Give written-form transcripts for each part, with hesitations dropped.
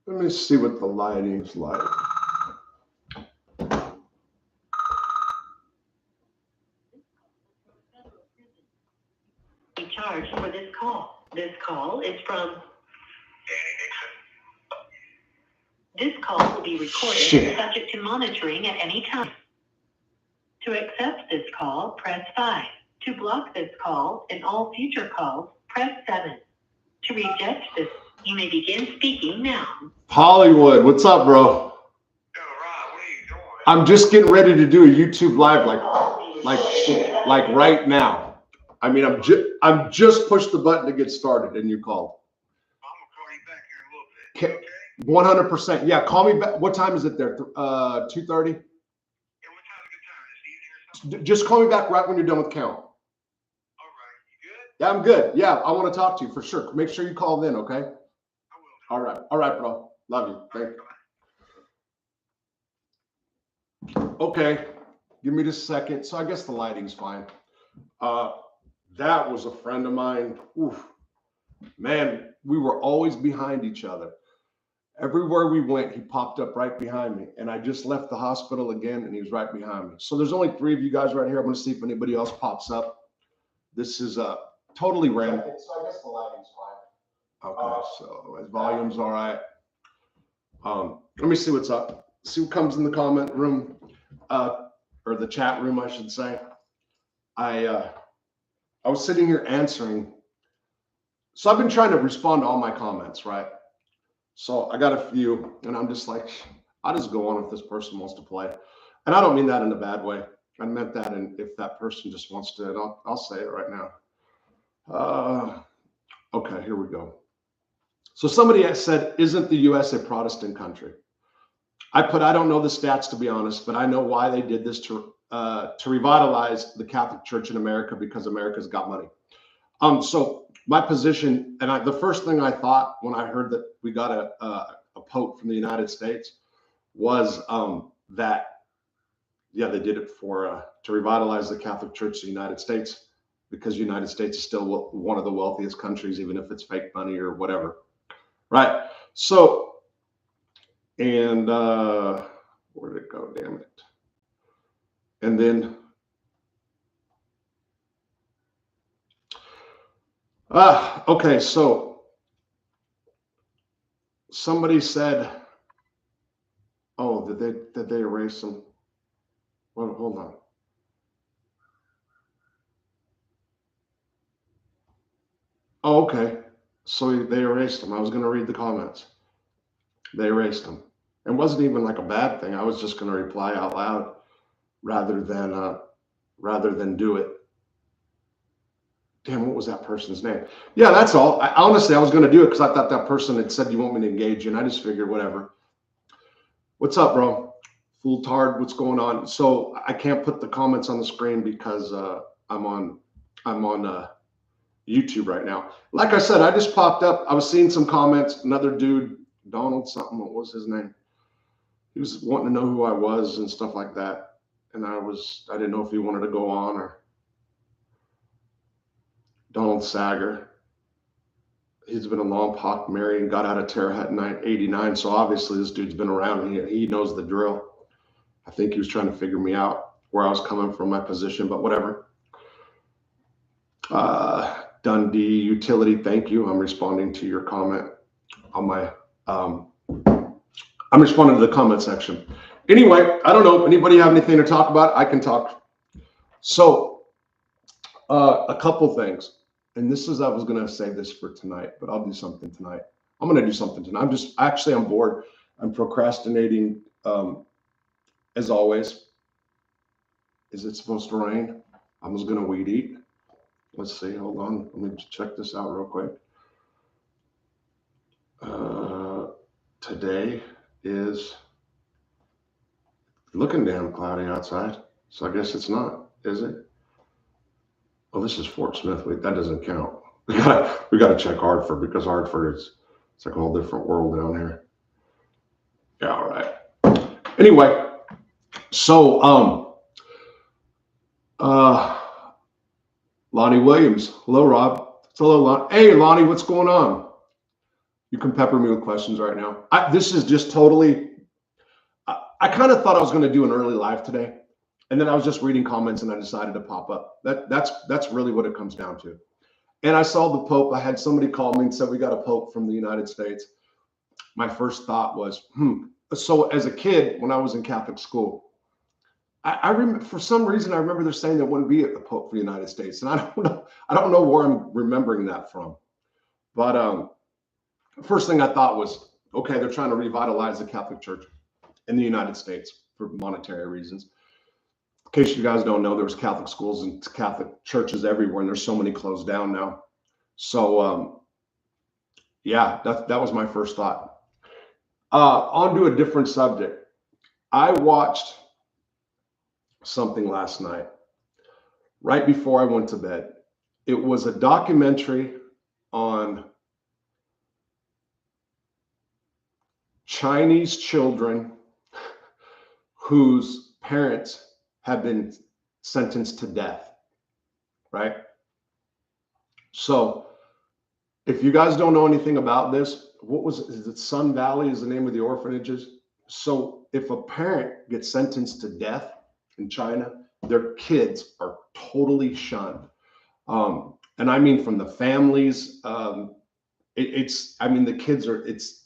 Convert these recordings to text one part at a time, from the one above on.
Let me see what the lighting's like. Charged for this call. This call is from This call will be recorded subject to monitoring at any time. To accept this call, press 5. To block this call and all future calls, press 7. To reject this, you may begin speaking now. Hollywood, what's up, bro? Yo, Rob, what are you doing? I'm just getting ready to do a YouTube live, like right now. I mean, I'm just pushed the button to get started, and you called. I'm gonna call you back here in a little bit. Okay? 100%. Yeah, call me back. What time is it there? 2:30. Yeah, what time's a good time? This evening or something? Just call me back right when you're done with count. All right, you good? Yeah, I'm good. Yeah, I want to talk to you for sure. Make sure you call then, okay? I will. All right, bro. Love you. Thank you. Okay, give me just a second. So I guess the lighting's fine. That was a friend of mine. Oof. Man, we were always behind each other. Everywhere we went, he popped up right behind me. And I just left the hospital again, and he was right behind me. So there's only 3 of you guys right here. I'm going to see if anybody else pops up. This is totally random. So I guess the lighting's fine. Okay, so his volume's all right. Let me see what's up. See what comes in the comment room, or the chat room, I should say. I was sitting here answering. So I've been trying to respond to all my comments, right? So I got a few, and I'm just like, I'll just go on if this person wants to play. And I don't mean that in a bad way. I meant that, and if that person just wants to, I'll say it right now. Okay, here we go. So somebody has said, isn't the U.S. a Protestant country? I don't know the stats, to be honest, but I know why they did this to revitalize the Catholic Church in America, because America's got money. So my position, and the first thing I thought when I heard that we got a pope from the United States was that, yeah, they did it to revitalize the Catholic Church in the United States, because the United States is still one of the wealthiest countries, even if it's fake money or whatever, right? So, and where did it go? Damn it. And then, okay, so somebody said, oh, did they erase them? Well, hold on. Oh, okay. So they erased them. I was going to read the comments. They erased them. It wasn't even like a bad thing. I was just going to reply out loud rather than do it. Damn, what was that person's name? Yeah, that's all. Honestly, I was going to do it because I thought that person had said, you want me to engage you? And I just figured, whatever. What's up, bro? Fool Tard, what's going on? So I can't put the comments on the screen because I'm on YouTube right now. Like I said, I just popped up. I was seeing some comments. Another dude, Donald something, what was his name? He was wanting to know who I was and stuff like that. And I didn't know if he wanted to go on, or Donald Sager. He's been a Lompoc Mary and got out of Terre Haute in 89. So obviously this dude's been around. He knows the drill. I think he was trying to figure me out, where I was coming from, my position, but whatever. Dundee Utility, thank you. I'm responding to your comment on my, I'm responding to the comment section. Anyway, I don't know. Anybody have anything to talk about? I can talk. So a couple things. And I was going to save this for tonight, but I'll do something tonight. I'm going to do something tonight. I'm bored. I'm procrastinating as always. Is it supposed to rain? I was going to weed eat. Let's see. Hold on. Let me check this out real quick. Today is looking damn cloudy outside. So I guess it's not, is it? Oh, this is Fort Smith. That doesn't count. We got to check Hartford, because Hartford it's like a whole different world down here. Yeah, all right. Anyway, so Lonnie Williams. Hello, Rob. Hello, Lonnie. Hey, Lonnie, what's going on? You can pepper me with questions right now. This is just totally, I kind of thought I was going to do an early live today. And then I was just reading comments and I decided to pop up. That's really what it comes down to. And I saw the Pope. I had somebody call me and said, we got a Pope from the United States. My first thought was, So as a kid, when I was in Catholic school, I remember, for some reason, I remember they're saying there wouldn't be a Pope for the United States. And I don't know where I'm remembering that from. But first thing I thought was, okay, they're trying to revitalize the Catholic Church in the United States for monetary reasons. In case you guys don't know, there was Catholic schools and Catholic churches everywhere, and there's so many closed down now. So, yeah, that was my first thought. On to a different subject. I watched something last night, right before I went to bed. It was a documentary on Chinese children whose parents have been sentenced to death, right? So if you guys don't know anything about this, is it Sun Valley is the name of the orphanages? So if a parent gets sentenced to death in China, their kids are totally shunned. And I mean, from the families, the kids are, it's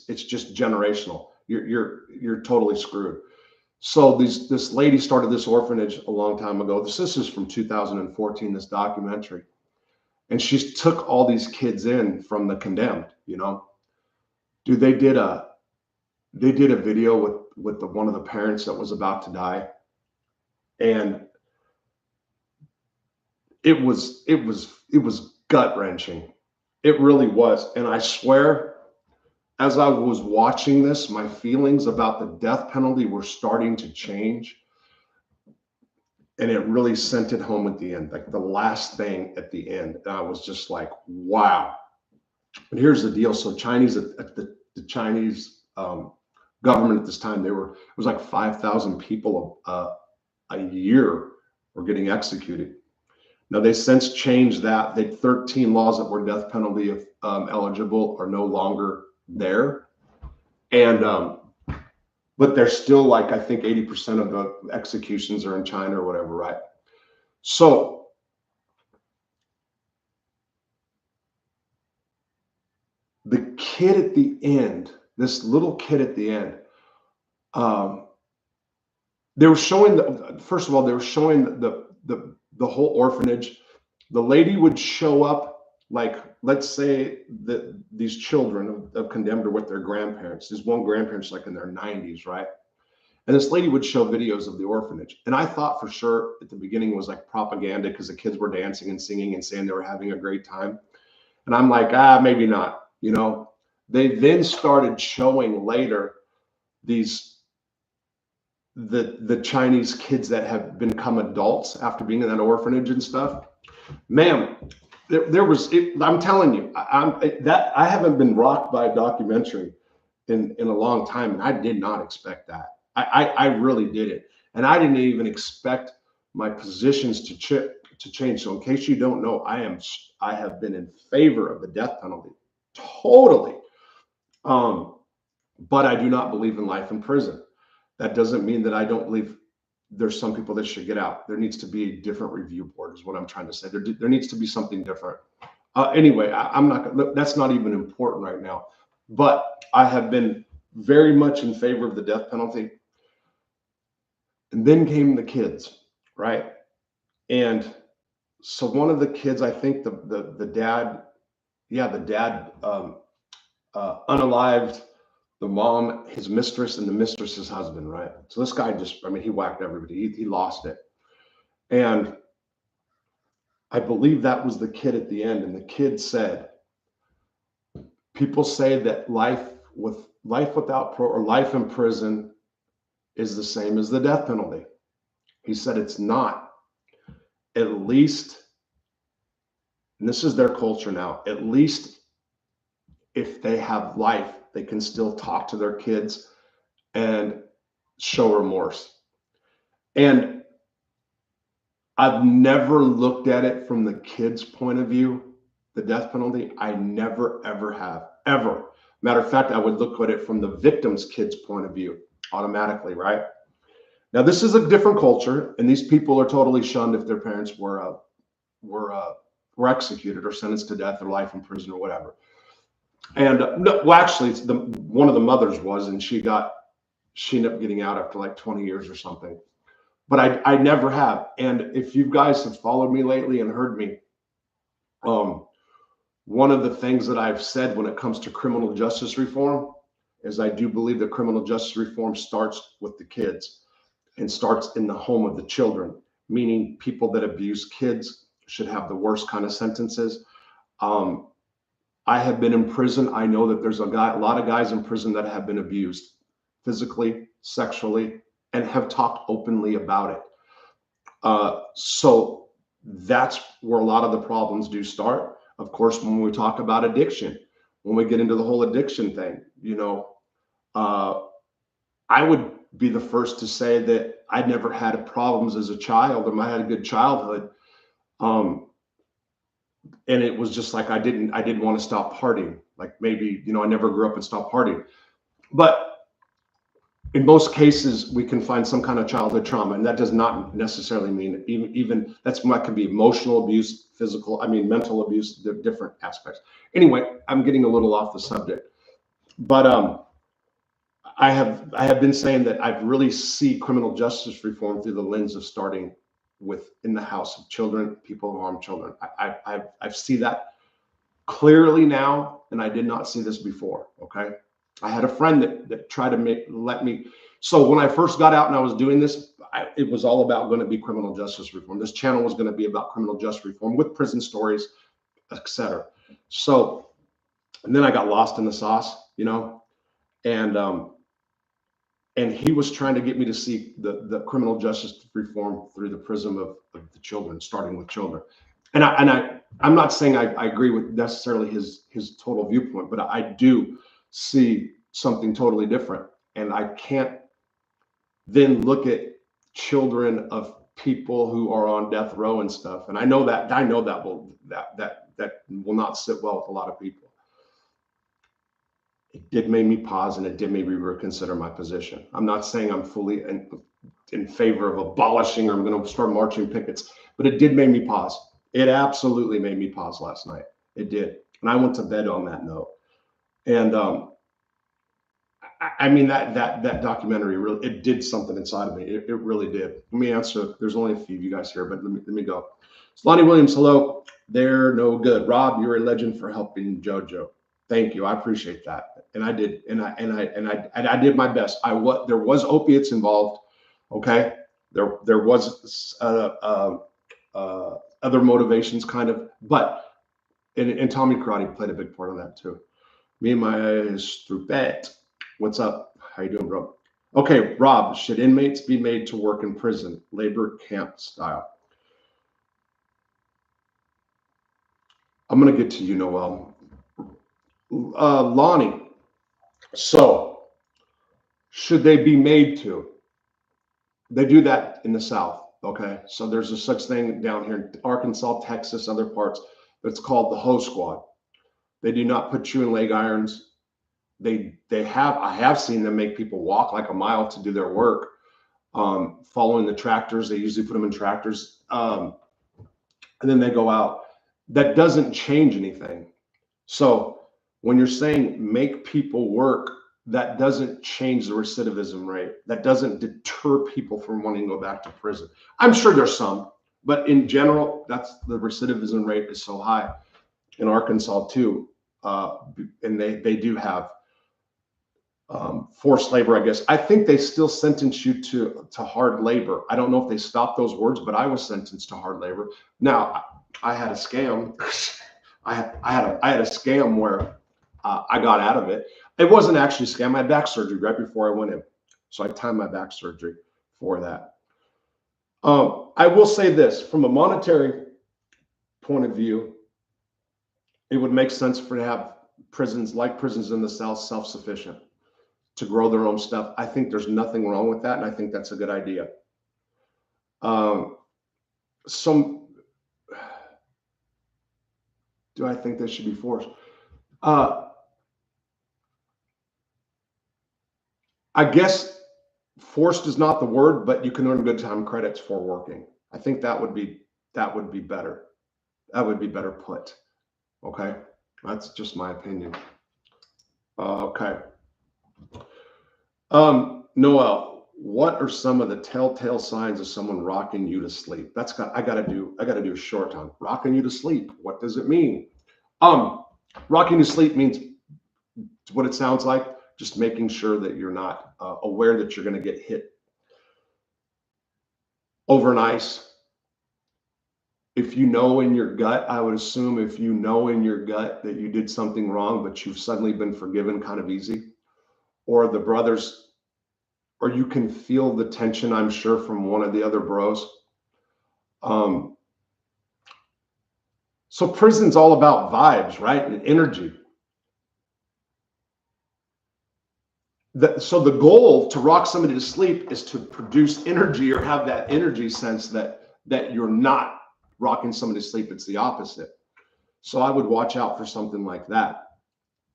just generational. You're totally screwed. So this lady started this orphanage a long time ago. This is from 2014, this documentary. And she took all these kids in from the condemned, Dude, they did a video with one of the parents that was about to die. And it was gut-wrenching. It really was. And I swear, as I was watching this, my feelings about the death penalty were starting to change. And it really sent it home at the end, like the last thing at the end. And I was just like, wow. And here's the deal. So the Chinese government at this time, it was like 5,000 people a year were getting executed. Now they since changed that. 13 laws that were death penalty eligible are no longer there. And but they're still, like, I think 80% of the executions are in China or whatever, right? So the kid at the end, this little kid at the end, they were showing first of all, they were showing the whole orphanage. The lady would show up, like, let's say that these children of condemned are with their grandparents. There's one grandparent's like in their 90s, right? And this lady would show videos of the orphanage. And I thought for sure at the beginning it was like propaganda because the kids were dancing and singing and saying they were having a great time. And I'm like, maybe not, They then started showing later the Chinese kids that have become adults after being in that orphanage and stuff. Man, I'm telling you, I haven't been rocked by a documentary in a long time, and I did not expect that. I really didn't, and I didn't even expect my positions to change. So in case you don't know, I have been in favor of the death penalty, totally. But I do not believe in life in prison. That doesn't mean that I don't believe there's some people that should get out. There needs to be a different review board, is what I'm trying to say. There needs to be something different. Anyway, I'm not. That's not even important right now. But I have been very much in favor of the death penalty. And then came the kids, right? And so one of the kids, I think the dad, unalived the mom, his mistress, and the mistress's husband, right? So this guy he whacked everybody. He lost it. And I believe that was the kid at the end. And the kid said, people say that life in prison is the same as the death penalty. He said it's not. At least, and this is their culture now, at least if they have life, they can still talk to their kids and show remorse. And I've never looked at it from the kid's point of view. the death penalty. I never, ever have, ever. Matter of fact, I would look at it from the victim's kid's point of view automatically, right? Now, this is a different culture, and these people are totally shunned if their parents were executed or sentenced to death or life in prison or whatever. And no, well, actually, it's one of the mothers was, and she ended up getting out after like 20 years or something. But I never have. And if you guys have followed me lately and heard me, one of the things that I've said when it comes to criminal justice reform is I do believe that criminal justice reform starts with the kids and starts in the home of the children, meaning people that abuse kids should have the worst kind of sentences. I have been in prison. I know that there's a lot of guys in prison that have been abused physically, sexually, and have talked openly about it. So that's where a lot of the problems do start. Of course, when we talk about addiction, when we get into the whole addiction thing, I would be the first to say that I never had problems as a child, and I had a good childhood. And it was just like I didn't want to stop partying. Like maybe, I never grew up and stopped partying. But in most cases, we can find some kind of childhood trauma, and that does not necessarily mean even that can be emotional abuse, mental abuse, different aspects. Anyway, I'm getting a little off the subject, but I have been saying that I really see criminal justice reform through the lens of starting with in the house of children, people who harm children. I see that clearly now, and I did not see this before. Okay, I had a friend that tried to let me. So when I first got out and I was doing this, it was all about going to be criminal justice reform. This channel was going to be about criminal justice reform with prison stories, etc. So, and then I got lost in the sauce, and he was trying to get me to see the criminal justice reform through the prism of the children, starting with children. And I'm not saying I agree with necessarily his total viewpoint, but I do see something totally different. And I can't then look at children of people who are on death row and stuff. And I know that will not sit well with a lot of people. It did make me pause, and it did make me reconsider my position. I'm not saying I'm fully in favor of abolishing or I'm going to start marching pickets, but it did make me pause. It absolutely made me pause last night. It did. And I went to bed on that note. And that documentary really, it did something inside of me. It really did. Let me answer. There's only a few of you guys here, but let me go. It's Lonnie Williams. Hello. They're no good. Rob, you're a legend for helping JoJo. Thank you. I appreciate that. And I did. And I did my best. There was opiates involved. Okay. There was other motivations kind of, but and Tommy Karate played a big part of that too. Me and my Strupet. What's up? How you doing, bro? Okay, Rob, should inmates be made to work in prison, labor camp style? I'm going to get to you, Noel. Lonnie, so should they be made to? They do that in the South, okay? So there's a such thing down here in Arkansas, Texas, other parts, that's called the Ho Squad. They do not put you in leg irons. I have seen them make people walk like a mile to do their work, following the tractors. They usually put them in tractors, and then they go out. That doesn't change anything. So when you're saying make people work, that doesn't change the recidivism rate. That doesn't deter people from wanting to go back to prison. I'm sure there's some, but in general, that's the recidivism rate is so high in Arkansas too. And they do have forced labor, I guess. I think they still sentence you to hard labor. I don't know if they stopped those words, but I was sentenced to hard labor. Now, I had a scam. I had a scam where I got out of it. It wasn't actually a scam. I had back surgery right before I went in, so I timed my back surgery for that. I will say this, from a monetary point of view, it would make sense to have prisons in the South self-sufficient, to grow their own stuff. I think there's nothing wrong with that, and I think that's a good idea. Do I think they should be forced? I guess forced is not the word, but you can earn good time credits for working. I think that would be better. That would be better put. Okay, that's just my opinion. Okay. Noel, what are some of the telltale signs of someone rocking you to sleep? I gotta do a short on rocking you to sleep. What does it mean? Rocking you to sleep means what it sounds like, just making sure that you're not aware that you're going to get hit over an ice. If you know in your gut, I would assume if you know in your gut that you did something wrong, but you've suddenly been forgiven kind of easy, or the brothers, or you can feel the tension, I'm sure, from one of the other bros. So prison's all about vibes, right? And energy. So the goal to rock somebody to sleep is to produce energy or have that energy sense that you're not rocking somebody to sleep. It's the opposite. So I would watch out for something like that.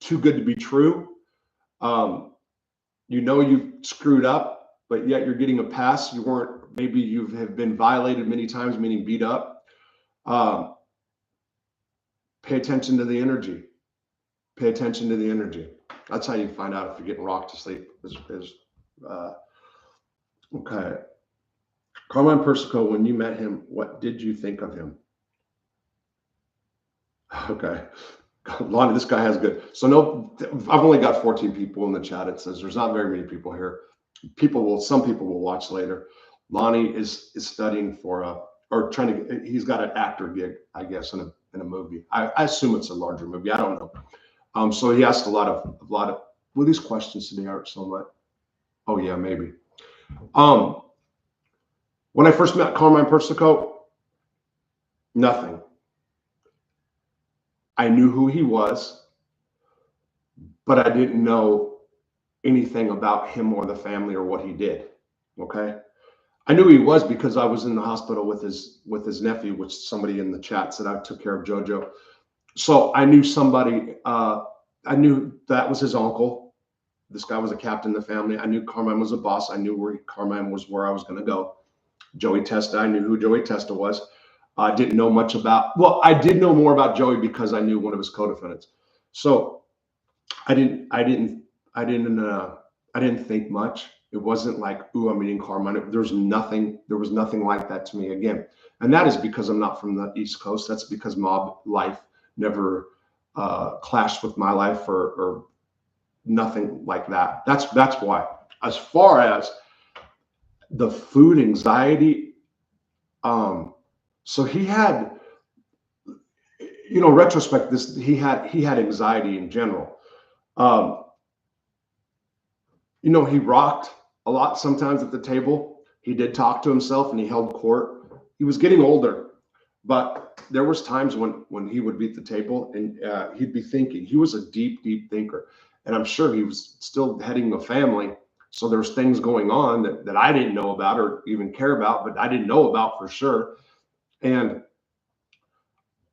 Too good to be true. You know you've screwed up, but yet you're getting a pass. You weren't, maybe you have been violated many times, meaning beat up. Pay attention to the energy. Pay attention to the energy. That's how you find out if you're getting rocked to sleep. Okay. Carmine Persico, when you met him, what did you think of him? Okay. Lonnie, this guy has good. So no, I've only got 14 people in the chat. It says there's not very many people here. Some people will watch later. Lonnie is studying for he's got an actor gig, I guess, in a movie. I assume it's a larger movie. I don't know. So he asked a lot of, well, these questions today aren't so much. Oh yeah, maybe. When I first met Carmine Persico, nothing. I knew who he was, but I didn't know anything about him or the family or what he did. Okay. I knew he was because I was in the hospital with his nephew, which somebody in the chat said I took care of JoJo. So I knew somebody, I knew that was his uncle. This guy was a captain in the family. I knew Carmine was a boss. I knew Carmine was where I was going to go. Joey Testa, I knew who Joey Testa was. I didn't know much about, well, I did know more about Joey because I knew one of his co-defendants. So I didn't think much. It wasn't like, ooh, I'm meeting Carmine. There was nothing like that to me again. And that is because I'm not from the East Coast. That's because mob life never clashed with my life or nothing like that. That's why. As far as the food anxiety, so he had, retrospect, he had anxiety in general. He rocked a lot sometimes at the table. He did talk to himself and he held court. He was getting older, but there was times when he would be at the table and he'd be thinking. He was a deep, deep thinker. And I'm sure he was still heading a family. So there's things going on that I didn't know about or even care about, but I didn't know about for sure. And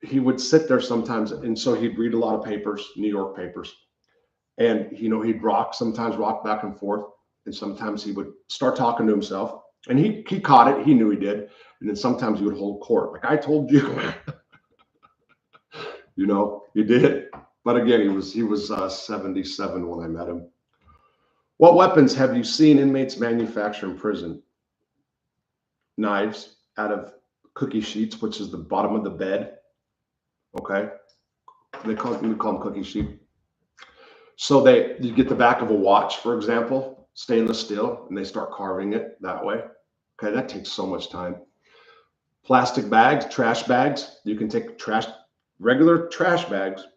he would sit there sometimes. And so he'd read a lot of papers, New York papers. And, he'd sometimes rock back and forth. And sometimes he would start talking to himself. And he caught it. He knew he did. And then sometimes he would hold court. Like I told you, he did. But again, he was 77 when I met him. What weapons have you seen inmates manufacture in prison? Knives out of cookie sheets, which is the bottom of the bed. Okay. We call them cookie sheet. So you get the back of a watch, for example, stainless steel, and they start carving it that way. Okay, that takes so much time. Plastic bags, trash bags. You can take regular trash bags.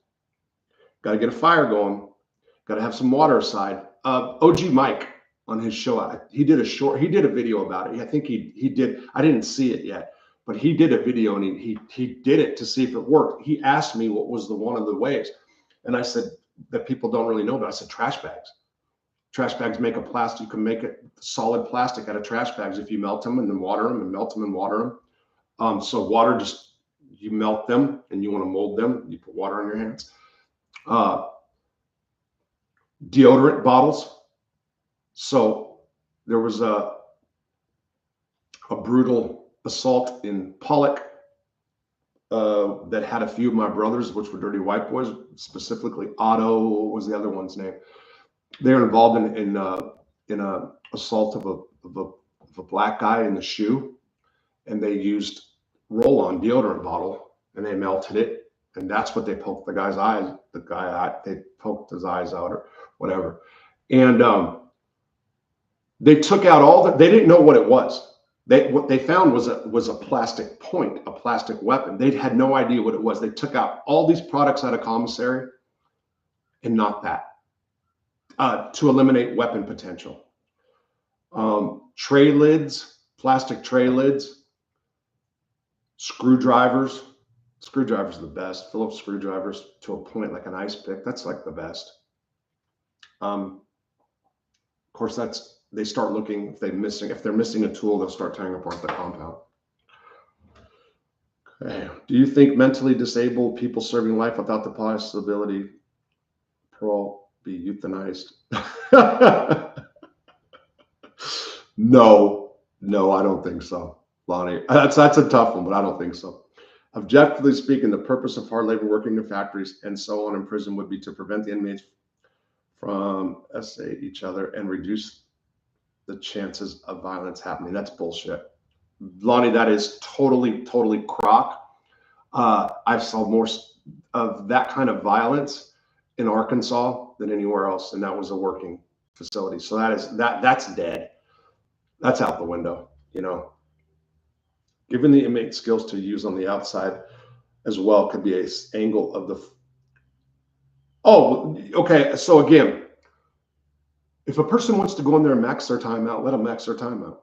Got to get a fire going. Got to have some water aside. OG Mike on his show, he did a video about it. I think he did. I didn't see it yet, but he did a video and he did it to see if it worked. He asked me what was one of the ways, and I said that people don't really know, but I said trash bags. Trash bags make a plastic. You can make it solid plastic out of trash bags if you melt them and then water them and melt them and water them. So water, you melt them and you want to mold them, you put water on your hands. Deodorant bottles. So there was a brutal assault in Pollock that had a few of my brothers, which were dirty white boys, specifically Otto. What was the other one's name? They were involved in a assault of a black guy in the shoe, and they used roll-on deodorant bottle and they melted it, and that's what they poked the guy's eyes. They poked his eyes out or whatever, and they took out all that. They didn't know what it was. What they found was a plastic point, a plastic weapon. They had no idea what it was. They took out all these products out of commissary, and not that, to eliminate weapon potential. Tray lids, plastic tray lids, screwdrivers. Screwdrivers are the best. Phillips screwdrivers to a point, like an ice pick. That's like the best. Of course, they start looking if they're missing a tool, they'll start tearing apart the compound. Okay. Do you think mentally disabled people serving life without the possibility parole be euthanized? No, I don't think so, Lonnie. That's a tough one, but I don't think so. Objectively speaking, the purpose of hard labor, working in factories and so on in prison would be to prevent the inmates from assailing each other and reduce the chances of violence happening. That's bullshit, Lonnie. That is totally crock. I saw more of that kind of violence in Arkansas than anywhere else, and that was a working facility. So that's dead. That's out the window. Given the inmate skills to use on the outside as well could be an angle of the. Oh, okay. So again, if a person wants to go in there and max their time out, let them max their time out.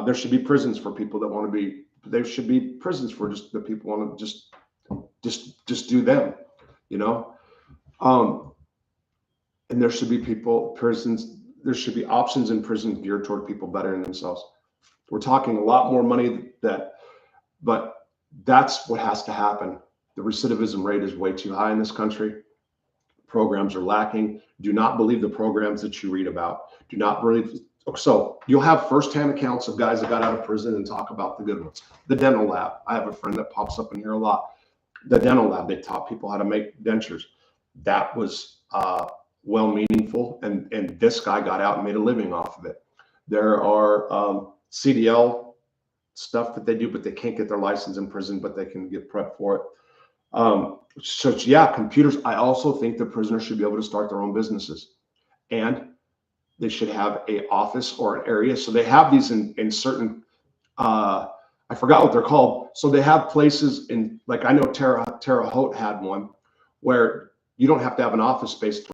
There should be prisons for people that want to be. There should be prisons for just the people who want to just do them, And there should be prisons. There should be options in prison geared toward people bettering themselves. We're talking a lot more money but that's what has to happen. The recidivism rate is way too high in this country. Programs are lacking. Do not believe the programs that you read about. Do not believe. So you'll have firsthand accounts of guys that got out of prison and talk about the good ones. The dental lab. I have a friend that pops up in here a lot. The dental lab, they taught people how to make dentures. That was well meaningful, and this guy got out and made a living off of it. There are CDL stuff that they do, but they can't get their license in prison, but they can get prep for it. So yeah, computers. I also think the prisoners should be able to start their own businesses, and they should have an office or an area. So they have these in certain, I forgot what they're called. So they have places in, like I know Terre Haute had one where you don't have to have an office space